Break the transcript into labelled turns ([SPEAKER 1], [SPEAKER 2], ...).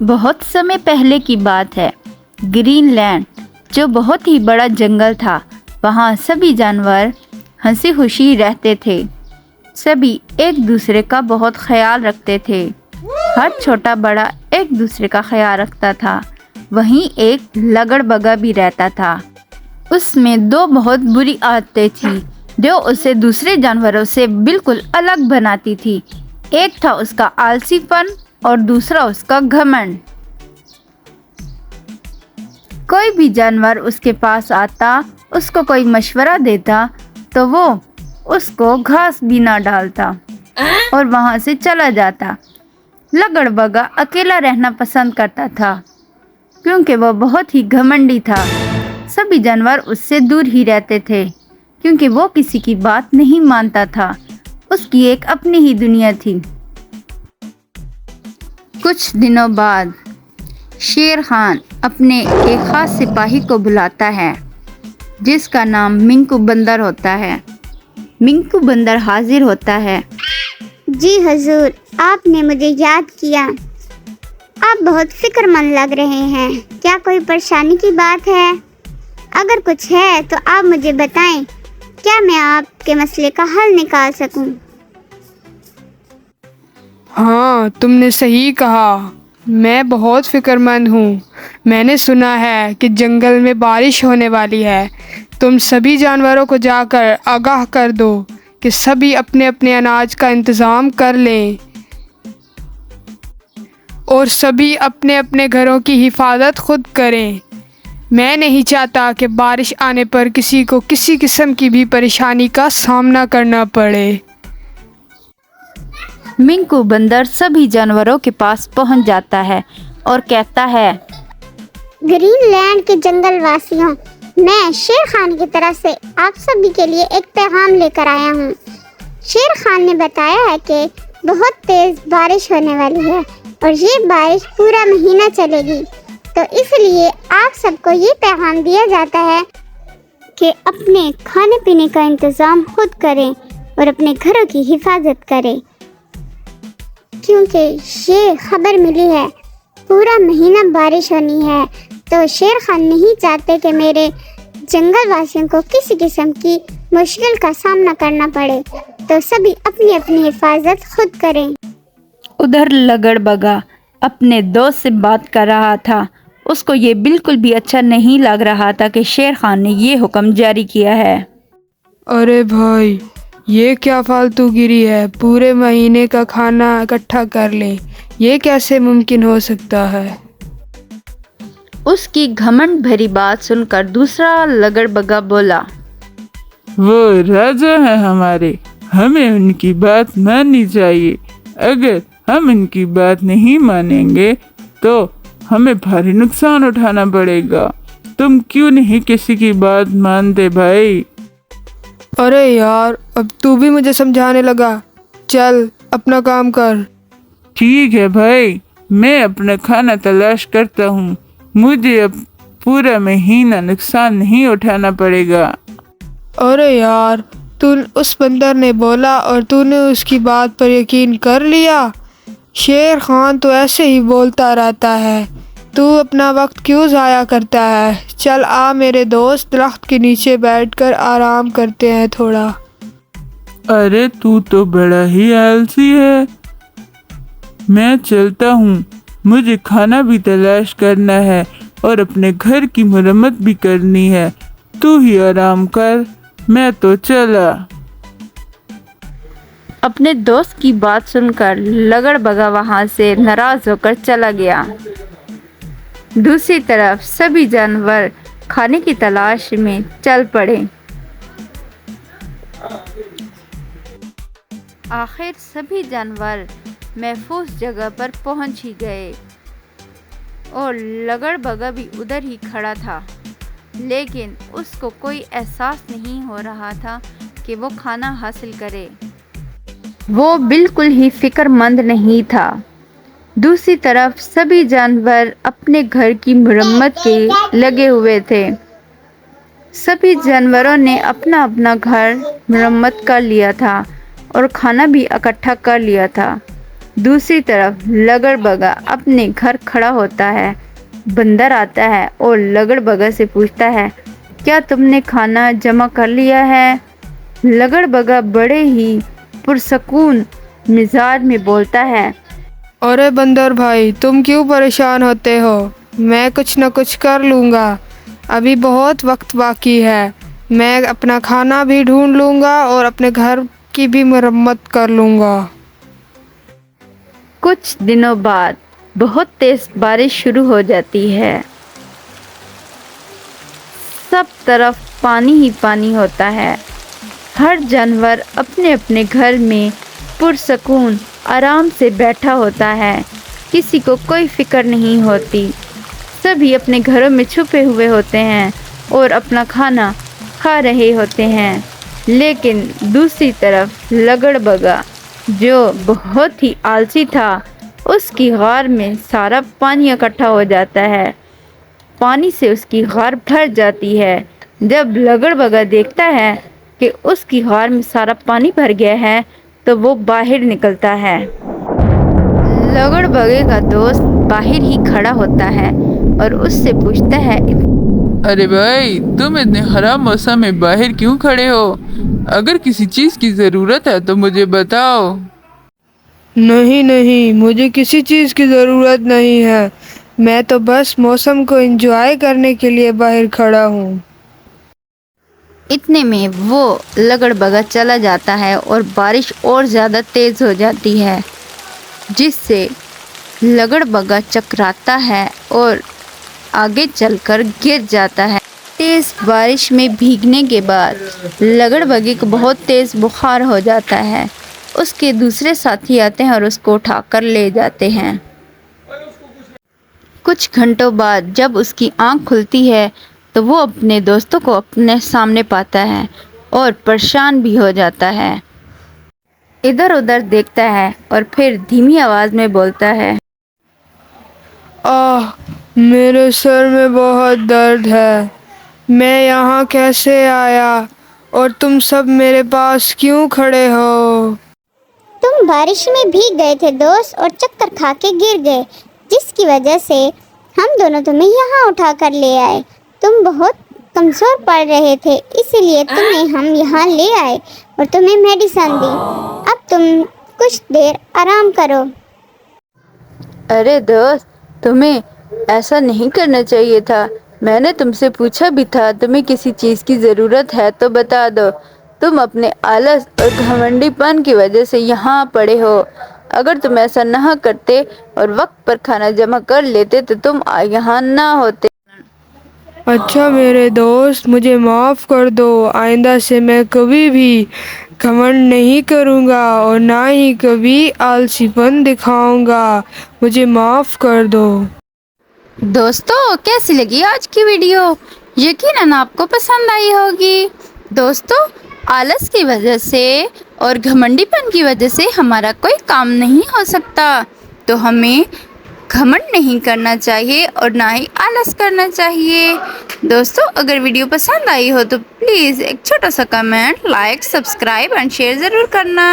[SPEAKER 1] بہت سمے پہلے کی بات ہے۔ گرین لینڈ جو بہت ہی بڑا جنگل تھا، وہاں سبھی جانور ہنسی خوشی رہتے تھے۔ سبھی ایک دوسرے کا بہت خیال رکھتے تھے۔ ہر چھوٹا بڑا ایک دوسرے کا خیال رکھتا تھا۔ وہیں ایک لگڑ بگا بھی رہتا تھا۔ اس میں دو بہت بری عادتیں تھیں جو اسے دوسرے جانوروں سے بالکل الگ بناتی تھی۔ ایک تھا اس کا آلسی پن اور دوسرا اس کا گھمنڈ۔ کوئی بھی جانور اس کے پاس آتا، اس کو کوئی مشورہ دیتا تو وہ اس کو گھاس بھی نہ ڈالتا اور وہاں سے چلا جاتا۔ لگڑ بگا اکیلا رہنا پسند کرتا تھا کیونکہ وہ بہت ہی گھمنڈی تھا۔ سبھی جانور اس سے دور ہی رہتے تھے کیونکہ وہ کسی کی بات نہیں مانتا تھا۔ اس کی ایک اپنی ہی دنیا تھی۔ کچھ دنوں بعد شیر خان اپنے ایک خاص سپاہی کو بلاتا ہے جس کا نام منکو بندر ہوتا ہے۔ منکو بندر حاضر ہوتا ہے۔
[SPEAKER 2] جی حضور، آپ نے مجھے یاد کیا۔ آپ بہت فکر مند لگ رہے ہیں۔ کیا کوئی پریشانی کی بات ہے؟ اگر کچھ ہے تو آپ مجھے بتائیں، کیا میں آپ کے مسئلے کا حل نکال سکوں؟
[SPEAKER 3] ہاں، تم نے صحیح کہا۔ میں بہت فکر مند ہوں۔ میں نے سنا ہے کہ جنگل میں بارش ہونے والی ہے۔ تم سبھی جانوروں کو جا کر آگاہ کر دو کہ سبھی اپنے اپنے اناج کا انتظام کر لیں اور سبھی اپنے اپنے گھروں کی حفاظت خود کریں۔ میں نہیں چاہتا کہ بارش آنے پر کسی کو کسی قسم کی بھی پریشانی کا سامنا کرنا پڑے۔
[SPEAKER 1] منکو بندر سبھی جانوروں کے پاس پہنچ جاتا ہے اور کہتا ہے،
[SPEAKER 2] گرین لینڈ کے جنگل واسیوں، میں شیر خان کی طرف سے آپ سبھی کے لیے ایک پیغام لے کر آیا ہوں۔ شیر خان نے بتایا ہے کہ بہت تیز بارش ہونے والی ہے اور یہ بارش پورا مہینہ چلے گی، تو اس لیے آپ سب کو یہ پیغام دیا جاتا ہے کہ اپنے کھانے پینے کا انتظام خود کریں اور اپنے گھروں کی حفاظت کریں، کیونکہ یہ خبر ملی ہے پورا مہینہ بارش ہونی ہے۔ تو شیر خان نہیں چاہتے کہ میرے جنگل واسیوں کو کسی قسم کی مشکل کا سامنا کرنا پڑے، تو سبھی اپنی اپنی حفاظت خود کریں۔
[SPEAKER 1] ادھر لگڑ بگا اپنے دوست سے بات کر رہا تھا۔ اس کو یہ بالکل بھی اچھا نہیں لگ رہا تھا کہ شیر خان نے یہ حکم جاری کیا ہے۔
[SPEAKER 3] ارے بھائی، یہ کیا فالتو گیری ہے؟ پورے مہینے کا کھانا اکٹھا کر لیں، یہ کیسے ممکن ہو سکتا ہے؟
[SPEAKER 1] اس کی گھمنڈ بھری بات سن کر دوسرا لگڑ بگا بولا،
[SPEAKER 4] وہ راجا ہیں ہمارے، ہمیں ان کی بات ماننی چاہیے۔ اگر ہم ان کی بات نہیں مانیں گے تو ہمیں بھاری نقصان اٹھانا پڑے گا۔ تم کیوں نہیں کسی کی بات مانتے بھائی؟
[SPEAKER 3] ارے یار، اب تو بھی مجھے سمجھانے لگا۔ چل اپنا کام کر۔
[SPEAKER 4] ٹھیک ہے بھائی، میں اپنا کھانا تلاش کرتا ہوں۔ مجھے اب پورا مہینہ نقصان نہیں اٹھانا پڑے گا۔
[SPEAKER 3] ارے یار، اس بندر نے بولا اور تو نے اس کی بات پر یقین کر لیا؟ شیر خان تو ایسے ہی بولتا رہتا ہے، تو اپنا وقت کیوں ضائع کرتا ہے؟ چل آ میرے دوست، درخت کے نیچے بیٹھ کر آرام کرتے ہیں تھوڑا۔
[SPEAKER 4] ارے تو بڑا ہی آلسی ہے۔ میں چلتا ہوں، مجھے کھانا بھی تلاش کرنا ہے اور اپنے گھر کی مرمت بھی کرنی ہے۔ تو ہی آرام کر، میں تو چلا۔
[SPEAKER 1] اپنے دوست کی بات سن کر لگڑ بگا وہاں سے ناراض ہو کر چلا گیا۔ دوسری طرف سبھی جانور کھانے کی تلاش میں چل پڑے۔ آخر سبھی جانور محفوظ جگہ پر پہنچ ہی گئے اور لگڑ بگا بھی ادھر ہی کھڑا تھا، لیکن اس کو کوئی احساس نہیں ہو رہا تھا کہ وہ کھانا حاصل کرے۔ وہ بالکل ہی فکر مند نہیں تھا۔ دوسری طرف سبھی جانور اپنے گھر کی مرمت کے لگے ہوئے تھے۔ سبھی جانوروں نے اپنا اپنا گھر مرمت کر لیا تھا اور کھانا بھی اکٹھا کر لیا تھا۔ دوسری طرف لگڑ بگا اپنے گھر کھڑا ہوتا ہے۔ بندر آتا ہے اور لگڑ بگا سے پوچھتا ہے، کیا تم نے کھانا جمع کر لیا ہے؟ لگڑ بگا بڑے ہی پرسکون مزاج میں بولتا ہے،
[SPEAKER 3] ارے بندر بھائی، تم کیوں پریشان ہوتے ہو؟ میں کچھ نہ کچھ کر لوں گا، ابھی بہت وقت باقی ہے۔ میں اپنا کھانا بھی ڈھونڈ لوں گا اور اپنے گھر کی بھی مرمت کر لوں گا۔
[SPEAKER 1] کچھ دنوں بعد بہت تیز بارش شروع ہو جاتی ہے۔ سب طرف پانی ہی پانی ہوتا ہے۔ ہر جانور اپنے اپنے گھر میں پرسکون آرام سے بیٹھا ہوتا ہے، کسی کو کوئی فکر نہیں ہوتی۔ سبھی اپنے گھروں میں چھپے ہوئے ہوتے ہیں اور اپنا کھانا کھا رہے ہوتے ہیں، لیکن دوسری طرف لگڑ بگا جو بہت ہی آلسی تھا، اس کی غار میں سارا پانی اکٹھا ہو جاتا ہے۔ پانی سے اس کی غار بھر جاتی ہے۔ جب لگڑ بگا دیکھتا ہے کہ اس کی غار میں سارا پانی بھر گیا ہے تو وہ باہر نکلتا ہے۔ لگڑ بگے کا دوست باہر ہی کھڑا ہوتا ہے اور اس سے پوچھتا ہے،
[SPEAKER 4] ارے بھائی، تم اتنے خراب موسم میں باہر کیوں کھڑے ہو؟ اگر کسی چیز کی ضرورت ہے تو مجھے بتاؤ۔
[SPEAKER 3] نہیں، مجھے کسی چیز کی ضرورت نہیں ہے، میں تو بس موسم کو انجوائے کرنے کے لیے باہر کھڑا ہوں۔
[SPEAKER 1] اتنے میں وہ لگڑ بگا چلا جاتا ہے اور بارش اور زیادہ تیز ہو جاتی ہے، جس سے لگڑ بگا چکراتا ہے اور آگے چل کر گر جاتا ہے۔ تیز بارش میں بھیگنے کے بعد لگڑ بگے کو بہت تیز بخار ہو جاتا ہے۔ اس کے دوسرے ساتھی آتے ہیں اور اس کو اٹھا کر لے جاتے ہیں۔ کچھ گھنٹوں بعد جب اس کی آنکھ کھلتی ہے تو وہ اپنے دوستوں کو اپنے سامنے پاتا ہے اور پریشان بھی ہو جاتا ہے۔ ادھر ادھر دیکھتا ہے اور پھر دھیمی آواز میں بولتا ہے،
[SPEAKER 3] میرے سر میں بہت درد ہے، میں یہاں کیسے آیا اور تم سب میرے پاس کیوں کھڑے ہو؟
[SPEAKER 2] تم بارش میں بھیگ گئے تھے دوست اور چکر کھا کے گر گئے، جس کی وجہ سے ہم دونوں تمہیں یہاں اٹھا کر لے آئے۔ تم بہت کمزور پڑ رہے تھے، اس لیے تمہیں ہم یہاں لے آئے اور تمہیں میڈیسن دی۔ اب تم کچھ دیر آرام کرو۔
[SPEAKER 1] ارے دوست، تمہیں ایسا نہیں کرنا چاہیے تھا۔ میں نے تم سے پوچھا بھی تھا تمہیں کسی چیز کی ضرورت ہے تو بتا دو۔ تم اپنے آلس اور گھمنڈی پن کی وجہ سے یہاں پڑے ہو۔ اگر تم ایسا نہ کرتے اور وقت پر کھانا جمع کر لیتے تو تم یہاں نہ ہوتے۔
[SPEAKER 3] اچھا میرے دوست، مجھے معاف کر دو، آئندہ سے میں کبھی بھی گھمنڈ نہیں کروں گا اور نہ ہی کبھی آلسی پن دکھاؤں گا، مجھے معاف کر دو۔
[SPEAKER 1] دوستو، کیسی لگی آج کی ویڈیو؟ یقیناً آپ کو پسند آئی ہوگی۔ دوستو، آلس کی وجہ سے اور گھمنڈی پن کی وجہ سے ہمارا کوئی کام نہیں ہو سکتا، تو ہمیں گھمنڈ نہیں کرنا چاہیے اور نہ ہی آلس کرنا چاہیے۔ دوستو، اگر ویڈیو پسند آئی ہو تو پلیز ایک چھوٹا سا comment, like, subscribe and share ضرور کرنا۔